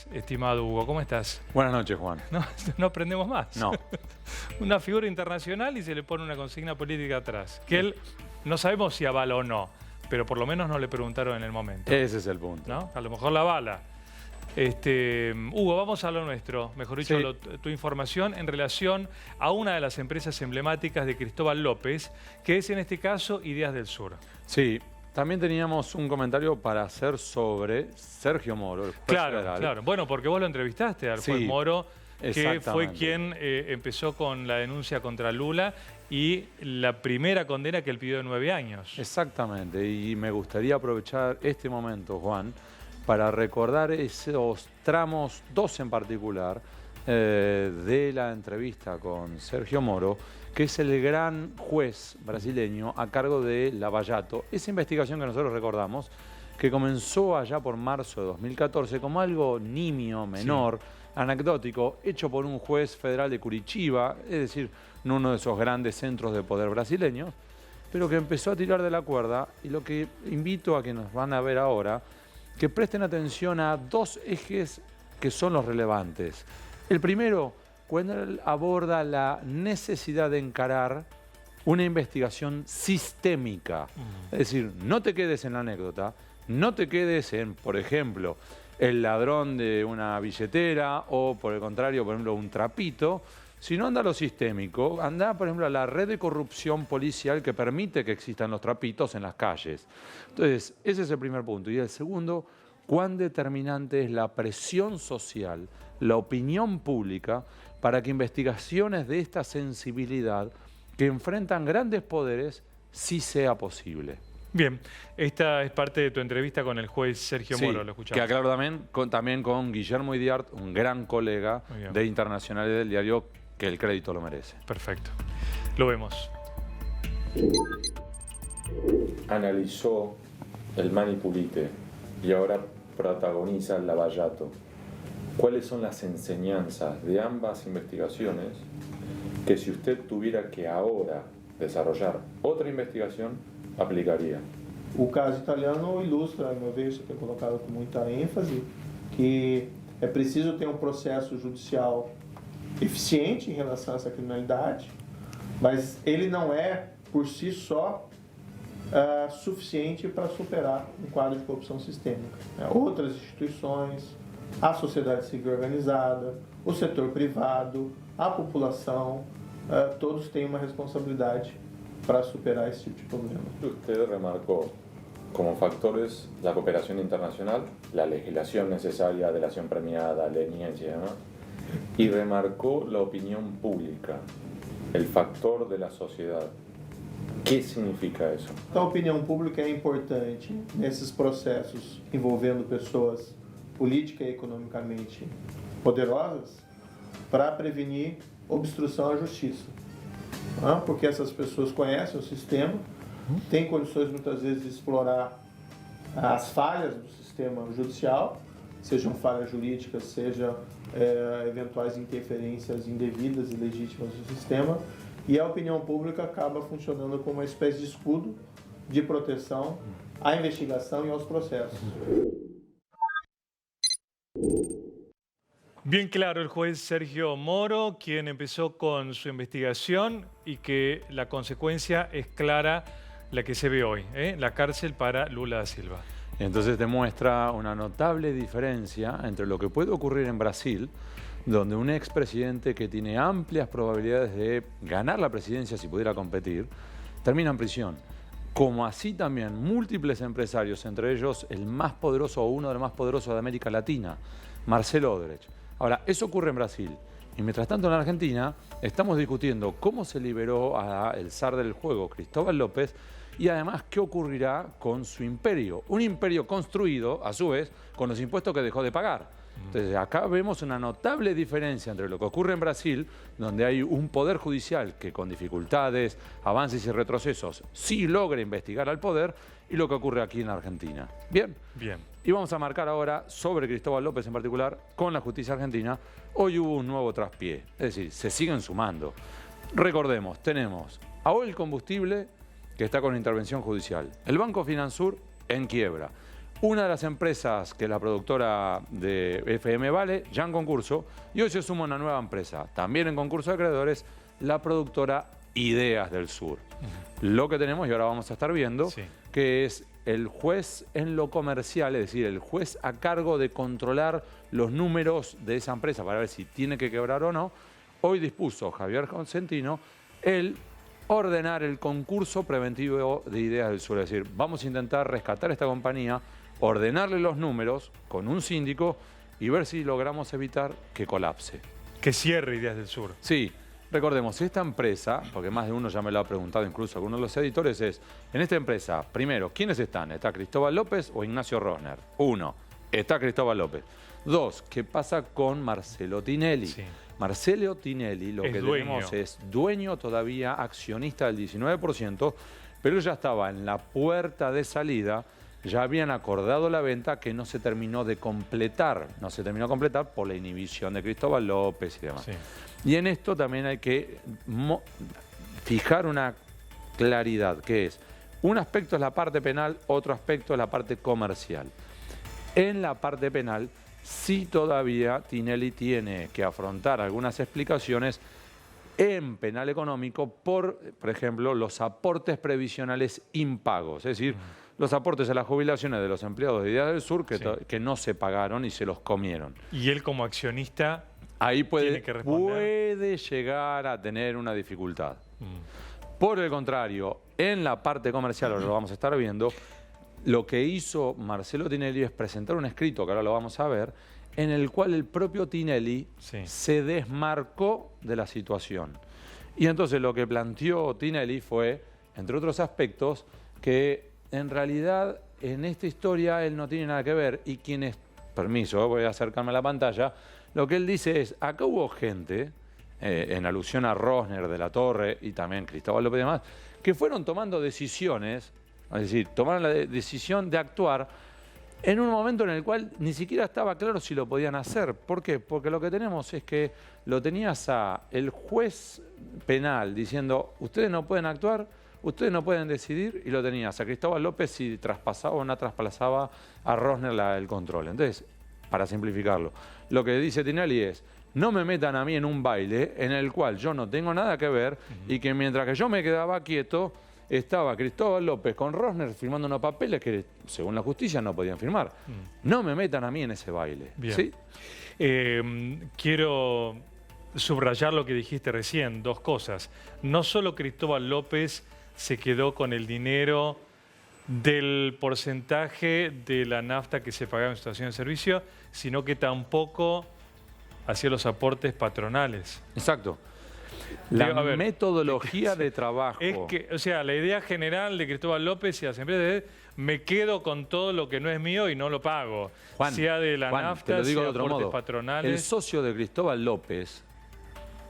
noches, estimado Hugo. ¿Cómo estás? Buenas noches, Juan. No aprendemos más. No. Una figura internacional y se le pone una consigna política atrás. Que él no sabemos si avala o no, pero por lo menos no le preguntaron en el momento. Ese es el punto. ¿No? A lo mejor la avala. Hugo, vamos a lo nuestro, mejor dicho, Sí. tu información en relación a una de las empresas emblemáticas de Cristóbal López, que es en este caso Ideas del Sur. Sí, también teníamos un comentario para hacer sobre Sergio Moro, el juez federal. Claro. Bueno, porque vos lo entrevistaste al juez Sí, Moro, que fue exactamente. quien empezó con la denuncia contra Lula y la primera condena que él pidió de 9 años. Exactamente, y me gustaría aprovechar este momento, Juan, para recordar esos tramos, dos en particular, de la entrevista con Sergio Moro, que es el gran juez brasileño a cargo de Lava Jato. Esa investigación que nosotros recordamos, que comenzó allá por marzo de 2014 como algo nimio, menor, anecdótico, hecho por un juez federal de Curitiba, es decir, no uno de esos grandes centros de poder brasileños, pero que empezó a tirar de la cuerda, y lo que invito a que nos van a ver ahora, que presten atención a dos ejes que son los relevantes. El primero, cuando él aborda la necesidad de encarar una investigación sistémica. Es decir, no te quedes en la anécdota, no te quedes en, por ejemplo, el ladrón de una billetera o, por el contrario, por ejemplo, un trapito, sino anda a lo sistémico, anda, por ejemplo, a la red de corrupción policial que permite que existan los trapitos en las calles. Entonces, ese es el primer punto. Y el segundo, cuán determinante es la presión social, la opinión pública, para que investigaciones de esta sensibilidad, que enfrentan grandes poderes, sí sea posible. Bien, esta es parte de tu entrevista con el juez Sergio Moro, lo escuchamos. Que aclaro también con Guillermo Idiart, un gran colega de Internacionales del Diario, que el crédito lo merece. Perfecto. Lo vemos. Analizó el Manipulite y ahora protagoniza el Lava Jato. ¿Cuáles son las enseñanzas de ambas investigaciones que, si usted tuviera que ahora desarrollar otra investigación, aplicaria? O caso italiano ilustra, a meu ver, isso foi colocado com muita ênfase, que é preciso ter um processo judicial eficiente em relação a essa criminalidade, mas ele não é, por si só, suficiente para superar um quadro de corrupção sistêmica. Outras instituições, a sociedade civil organizada, o setor privado, a população, todos têm uma responsabilidade para superar esse tipo de problema. Usted remarcó como factores la cooperación internacional, la legislación necesaria, delación premiada, leniencia y demás, y remarcó la opinión pública, el factor de la sociedad. ¿Qué significa eso? A opinião pública é importante nesses processos envolvendo pessoas política e economicamente poderosas para prevenir obstrução à justiça. Porque essas pessoas conhecem o sistema, têm condições muitas vezes de explorar as falhas do sistema judicial, sejam falhas jurídicas, sejam eventuais interferências indevidas e legítimas do sistema, e a opinião pública acaba funcionando como uma espécie de escudo de proteção à investigação e aos processos. Bien claro el juez Sergio Moro, quien empezó con su investigación y que la consecuencia es clara, la que se ve hoy, la cárcel para Lula da Silva. Entonces demuestra una notable diferencia entre lo que puede ocurrir en Brasil, donde un expresidente que tiene amplias probabilidades de ganar la presidencia si pudiera competir, termina en prisión. Como así también múltiples empresarios, entre ellos el más poderoso o uno de los más poderosos de América Latina, Marcelo Odebrecht. Ahora, eso ocurre en Brasil. Y mientras tanto en Argentina estamos discutiendo cómo se liberó al zar del juego, Cristóbal López, y además qué ocurrirá con su imperio. Un imperio construido, a su vez, con los impuestos que dejó de pagar. Entonces acá vemos una notable diferencia entre lo que ocurre en Brasil, donde hay un poder judicial que con dificultades, avances y retrocesos sí logra investigar al poder, y lo que ocurre aquí en Argentina. ¿Bien? Bien. Y vamos a marcar ahora sobre Cristóbal López en particular con la justicia argentina. Hoy hubo un nuevo traspié, es decir, se siguen sumando. Recordemos, tenemos a Oil Combustible, que está con intervención judicial, el Banco Finansur en quiebra, Una de las empresas que es la productora de FM Vale, ya en concurso, y hoy se suma una nueva empresa, también en concurso de acreedores, la productora Ideas del Sur. Lo que tenemos, y ahora vamos a estar viendo, Sí. que es el juez en lo comercial, es decir, el juez a cargo de controlar los números de esa empresa para ver si tiene que quebrar o no. Hoy dispuso Javier Consentino el ordenar el concurso preventivo de Ideas del Sur. Es decir, vamos a intentar rescatar esta compañía, ordenarle los números con un síndico y ver si logramos evitar que colapse. Que cierre Ideas del Sur. Sí, recordemos, esta empresa, porque más de uno ya me lo ha preguntado, incluso algunos de los editores, es, en esta empresa, primero, ¿quiénes están? ¿Está Cristóbal López o Ignacio Rosner? 1, está Cristóbal López. 2, ¿qué pasa con Marcelo Tinelli? Sí. Marcelo Tinelli, lo Es que dueño. tenemos es dueño todavía, accionista del 19%, pero ya estaba en la puerta de salida. Ya habían acordado la venta que no se terminó de completar. No se terminó de completar por la inhibición de Cristóbal López y demás. Sí. Y en esto también hay que fijar una claridad, que es, un aspecto es la parte penal, otro aspecto es la parte comercial. En la parte penal, sí todavía Tinelli tiene que afrontar algunas explicaciones en penal económico por ejemplo, los aportes previsionales impagos, es decir, los aportes a las jubilaciones de los empleados de Ideas del Sur Sí. que no se pagaron y se los comieron. Y él como accionista... Ahí Tiene que responder. puede llegar a tener una dificultad. Mm. Por el contrario, en la parte comercial, ahora lo vamos a estar viendo, lo que hizo Marcelo Tinelli es presentar un escrito, que ahora lo vamos a ver, en el cual el propio Tinelli Sí. se desmarcó de la situación. Y entonces lo que planteó Tinelli fue, entre otros aspectos, que en realidad en esta historia él no tiene nada que ver y quienes, permiso, voy a acercarme a la pantalla, lo que él dice es, acá hubo gente, en alusión a Rosner de la Torre y también Cristóbal López y demás, que fueron tomando decisiones, es decir, tomaron la decisión de actuar en un momento en el cual ni siquiera estaba claro si lo podían hacer. ¿Por qué? Porque lo que tenemos es que lo tenías a el juez penal diciendo, ustedes no pueden actuar, ustedes no pueden decidir, y lo tenías a Cristóbal López si traspasaba o no traspasaba a Rosner el control. Entonces, para simplificarlo, lo que dice Tinelli es, no me metan a mí en un baile en el cual yo no tengo nada que ver y que mientras que yo me quedaba quieto, estaba Cristóbal López con Rosner firmando unos papeles que, según la justicia, no podían firmar. No me metan a mí en ese baile. Bien. ¿Sí? Quiero subrayar lo que dijiste recién, dos cosas. No solo Cristóbal López se quedó con el dinero del porcentaje de la nafta que se pagaba en situación de servicio, sino que tampoco hacía los aportes patronales. Exacto. La Digo, a ver, metodología de trabajo. Es que, o sea, la idea general de Cristóbal López y las empresas es, me quedo con todo lo que no es mío y no lo pago. Juan, sea de la Juan, nafta, te lo digo sea de otro aportes modo. patronales. El socio de Cristóbal López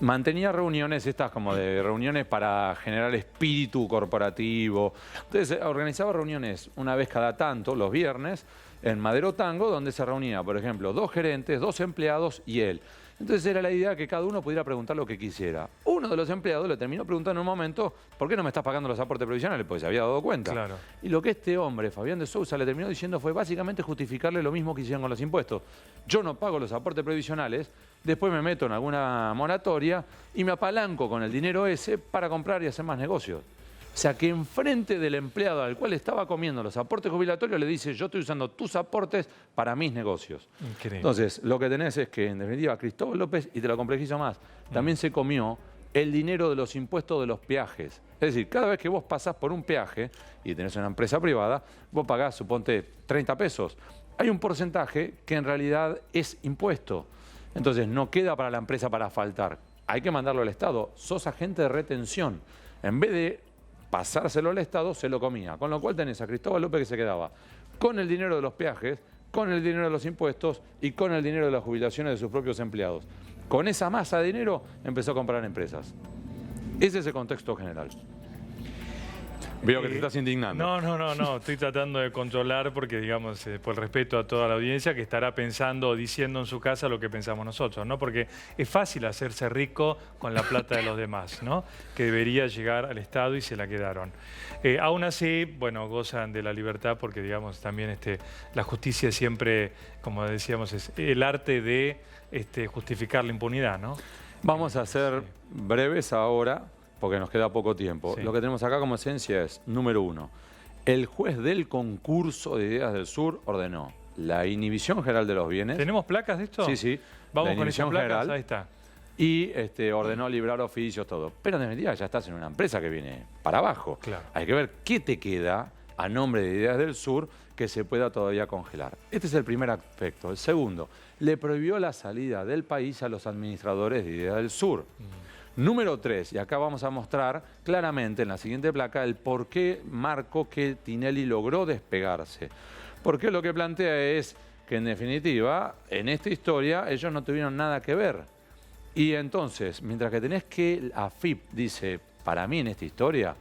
mantenía reuniones, estas como de reuniones para generar espíritu corporativo. Entonces organizaba reuniones una vez cada tanto, los viernes, en Madero Tango, donde se reunía, por ejemplo, 2 gerentes, 2 empleados y él. Entonces era la idea que cada uno pudiera preguntar lo que quisiera. Uno de los empleados le terminó preguntando en un momento, ¿por qué no me estás pagando los aportes previsionales? Porque se había dado cuenta. Claro. Y lo que este hombre, Fabián de Sousa, le terminó diciendo fue básicamente justificarle lo mismo que hicieron con los impuestos. Yo no pago los aportes previsionales, después me meto en alguna moratoria y me apalanco con el dinero ese para comprar y hacer más negocios. O sea, que enfrente del empleado al cual estaba comiendo los aportes jubilatorios le dice, yo estoy usando tus aportes para mis negocios. Increíble. Entonces, lo que tenés es que, en definitiva, Cristóbal López, y te lo complejizo más, también se comió el dinero de los impuestos de los peajes. Es decir, cada vez que vos pasás por un peaje y tenés una empresa privada, vos pagás, suponte, 30 pesos. Hay un porcentaje que en realidad es impuesto. Entonces, no queda para la empresa para faltar. Hay que mandarlo al Estado. Sos agente de retención. En vez de pasárselo al Estado, se lo comía. Con lo cual tenés a Cristóbal López que se quedaba con el dinero de los peajes, con el dinero de los impuestos y con el dinero de las jubilaciones de sus propios empleados. Con esa masa de dinero empezó a comprar empresas. Ese es el contexto general. Veo que te estás indignando. No. Estoy tratando de controlar porque, digamos, por respeto a toda la audiencia que estará pensando o diciendo en su casa lo que pensamos nosotros, ¿no? Porque es fácil hacerse rico con la plata de los demás, ¿no? Que debería llegar al Estado y se la quedaron. Aún así, bueno, gozan de la libertad porque, digamos, también la justicia siempre, como decíamos, es el arte de justificar la impunidad, ¿no? Vamos a ser breves ahora, porque nos queda poco tiempo. Sí. Lo que tenemos acá como esencia es, número 1, el juez del concurso de Ideas del Sur ordenó la inhibición general de los bienes. ¿Tenemos placas de esto? Sí. Vamos la con esas inhibición placas, general, ahí está. y ordenó librar oficios, todo. Pero en definitiva ya estás en una empresa que viene para abajo. Claro. Hay que ver qué te queda a nombre de Ideas del Sur que se pueda todavía congelar. Este es el primer aspecto. El segundo, le prohibió la salida del país a los administradores de Ideas del Sur. Número 3, y acá vamos a mostrar claramente en la siguiente placa el por qué marco que Tinelli logró despegarse. Porque lo que plantea es que en definitiva, en esta historia, ellos no tuvieron nada que ver. Y entonces, mientras que tenés que, AFIP dice, para mí en esta historia,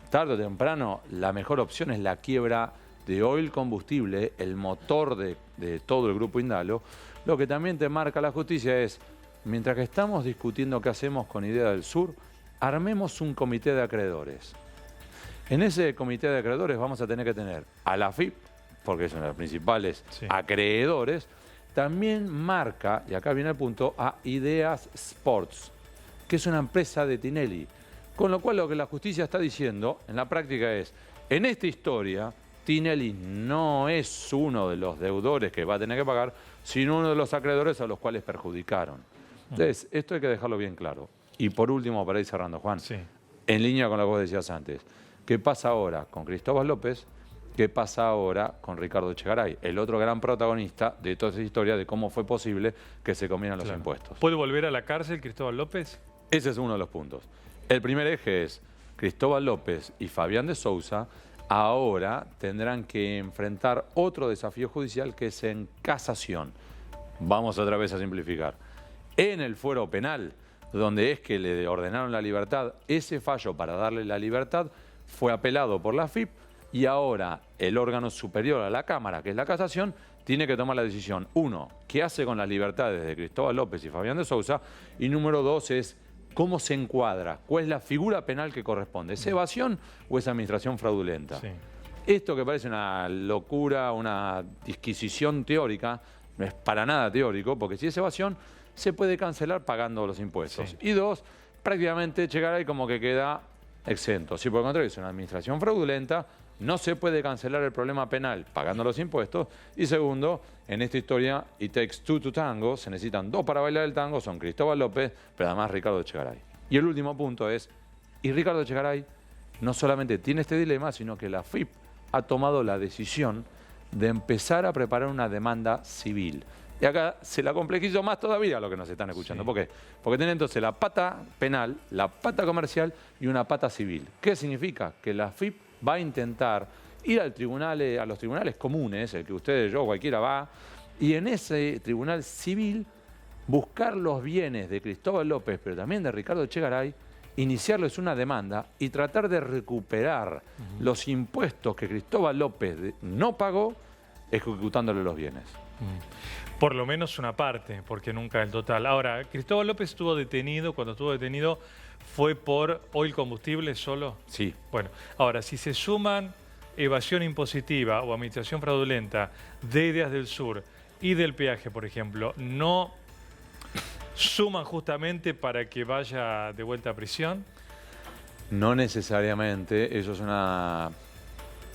tarde o temprano, la mejor opción es la quiebra de Oil Combustible, el motor de todo el grupo Indalo, lo que también te marca la justicia es, mientras que estamos discutiendo qué hacemos con Ideas del Sur, armemos un comité de acreedores. En ese comité de acreedores vamos a tener que tener a la AFIP, porque son los principales acreedores, también marca, y acá viene el punto, a Ideas Sports, que es una empresa de Tinelli. Con lo cual lo que la justicia está diciendo en la práctica es, en esta historia, Tinelli no es uno de los deudores que va a tener que pagar, sino uno de los acreedores a los cuales perjudicaron. Entonces, esto hay que dejarlo bien claro. Y por último, para ir cerrando, Juan, en línea con lo que vos decías antes, ¿qué pasa ahora con Cristóbal López? ¿Qué pasa ahora con Ricardo Echegaray? El otro gran protagonista de toda esa historia de cómo fue posible que se comieran los impuestos. ¿Puede volver a la cárcel Cristóbal López? Ese es uno de los puntos. El primer eje es Cristóbal López y Fabián de Sousa ahora tendrán que enfrentar otro desafío judicial que es en casación. Vamos otra vez a simplificar. En el fuero penal, donde es que le ordenaron la libertad, ese fallo para darle la libertad fue apelado por la AFIP y ahora el órgano superior a la Cámara, que es la casación, tiene que tomar la decisión. 1, ¿qué hace con las libertades de Cristóbal López y Fabián de Sousa? Y número 2 es cómo se encuadra, cuál es la figura penal que corresponde, ¿es evasión o es administración fraudulenta? Sí. Esto que parece una locura, una disquisición teórica, no es para nada teórico, porque si es evasión, se puede cancelar pagando los impuestos. Sí. Y 2, prácticamente Echegaray como que queda exento. Si por el contrario es una administración fraudulenta, no se puede cancelar el problema penal pagando los impuestos. Y segundo, en esta historia, it takes two to tango, se necesitan 2 para bailar el tango, son Cristóbal López, pero además Ricardo Echegaray. Y el último punto es, y Ricardo Echegaray no solamente tiene este dilema, sino que la AFIP ha tomado la decisión de empezar a preparar una demanda civil. Y acá se la complejizo más todavía a los que nos están escuchando. Sí. ¿Por qué? Porque tiene entonces la pata penal, la pata comercial y una pata civil. ¿Qué significa? Que la AFIP va a intentar ir al tribunal, a los tribunales comunes, el que ustedes, yo, cualquiera va, y en ese tribunal civil buscar los bienes de Cristóbal López, pero también de Ricardo Echegaray, iniciarles una demanda y tratar de recuperar los impuestos que Cristóbal López no pagó ejecutándole los bienes. Por lo menos una parte, porque nunca el total. Ahora, Cristóbal López estuvo detenido, cuando estuvo detenido, ¿fue por Oil Combustible solo? Sí. Bueno, ahora, si se suman evasión impositiva o administración fraudulenta de Ideas del Sur y del peaje, por ejemplo, ¿no suman justamente para que vaya de vuelta a prisión? No necesariamente, eso es una...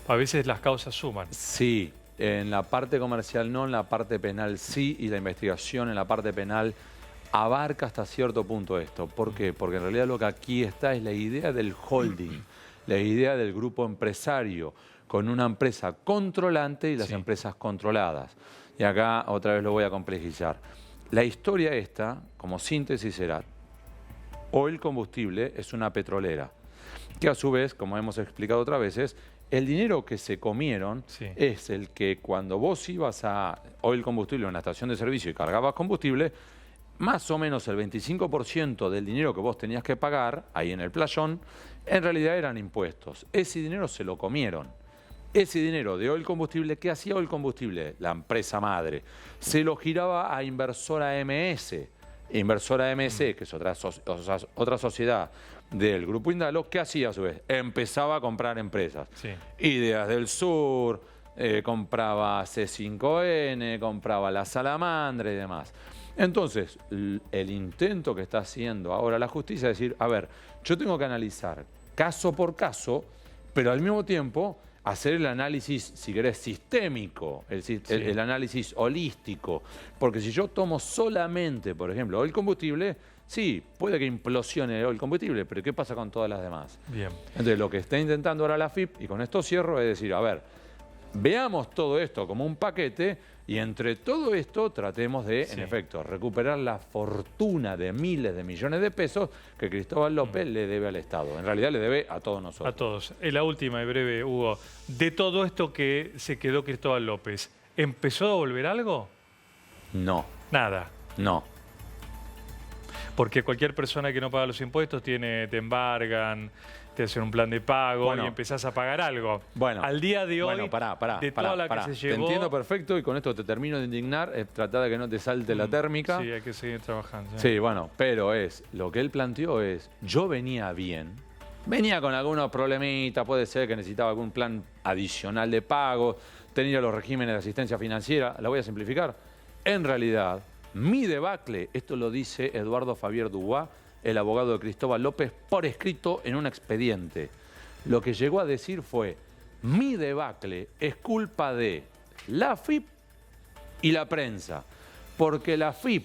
A veces las causas suman. Sí. En la parte comercial no, en la parte penal sí, y la investigación en la parte penal abarca hasta cierto punto esto. ¿Por qué? Porque en realidad lo que aquí está es la idea del holding, la idea del grupo empresario, con una empresa controlante y las empresas controladas. Y acá otra vez lo voy a complejizar. La historia esta, como síntesis, será: Oil Combustible es una petrolera, que a su vez, como hemos explicado otras veces, el dinero que se comieron es el que cuando vos ibas a Oil Combustible, una estación de servicio, y cargabas combustible, más o menos el 25% del dinero que vos tenías que pagar ahí en el playón, en realidad eran impuestos. Ese dinero se lo comieron. Ese dinero de Oil Combustible, ¿qué hacía Oil Combustible? La empresa madre. Se lo giraba a Inversora MS. Inversora MS, que es otra sociedad del Grupo Indalo, ¿qué hacía a su vez? Empezaba a comprar empresas. Sí. Ideas del Sur, compraba C5N, compraba La Salamandra y demás. Entonces, el intento que está haciendo ahora la justicia es decir, a ver, yo tengo que analizar caso por caso, pero al mismo tiempo hacer el análisis, si querés, sistémico, el análisis holístico. Porque si yo tomo solamente, por ejemplo, el combustible, sí, puede que implosione el combustible, pero ¿qué pasa con todas las demás? Bien. Entonces, lo que está intentando ahora la FIP, y con esto cierro, es decir, a ver, veamos todo esto como un paquete y entre todo esto tratemos de, en efecto, recuperar la fortuna de miles de millones de pesos que Cristóbal López le debe al Estado. En realidad le debe a todos nosotros. A todos. La última y breve, Hugo. De todo esto que se quedó Cristóbal López, ¿empezó a volver algo? No. Nada. No. Porque cualquier persona que no paga los impuestos te embargan, te hacen un plan de pago y empezás a pagar algo. Bueno, al día de hoy, de toda la que se llevó... Te entiendo perfecto y con esto te termino de indignar. Tratar de que no te salte la térmica. Sí, hay que seguir trabajando. Sí, bueno, pero lo que él planteó es, yo venía bien, venía con algunos problemitas, puede ser que necesitaba algún plan adicional de pago, tenía los regímenes de asistencia financiera, la voy a simplificar. En realidad, mi debacle, esto lo dice Eduardo Fabier Dubois, el abogado de Cristóbal López, por escrito en un expediente. Lo que llegó a decir fue, mi debacle es culpa de la FIP y la prensa, porque la FIP,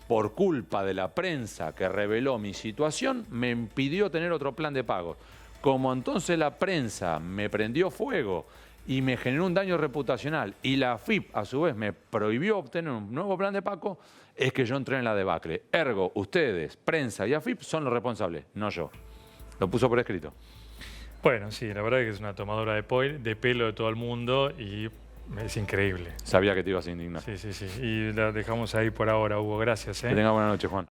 por culpa de la prensa que reveló mi situación, me impidió tener otro plan de pago. Como entonces la prensa me prendió fuego y me generó un daño reputacional y la FIP a su vez me prohibió obtener un nuevo plan de pago, es que yo entré en la debacle. Ergo, ustedes, prensa y AFIP son los responsables, no yo. Lo puso por escrito. Bueno, sí, la verdad es que es una tomadora de pelo de todo el mundo y es increíble. Sabía que te ibas a indignar. Sí, sí, sí. Y la dejamos ahí por ahora, Hugo. Gracias. Que tenga buena noche, Juan.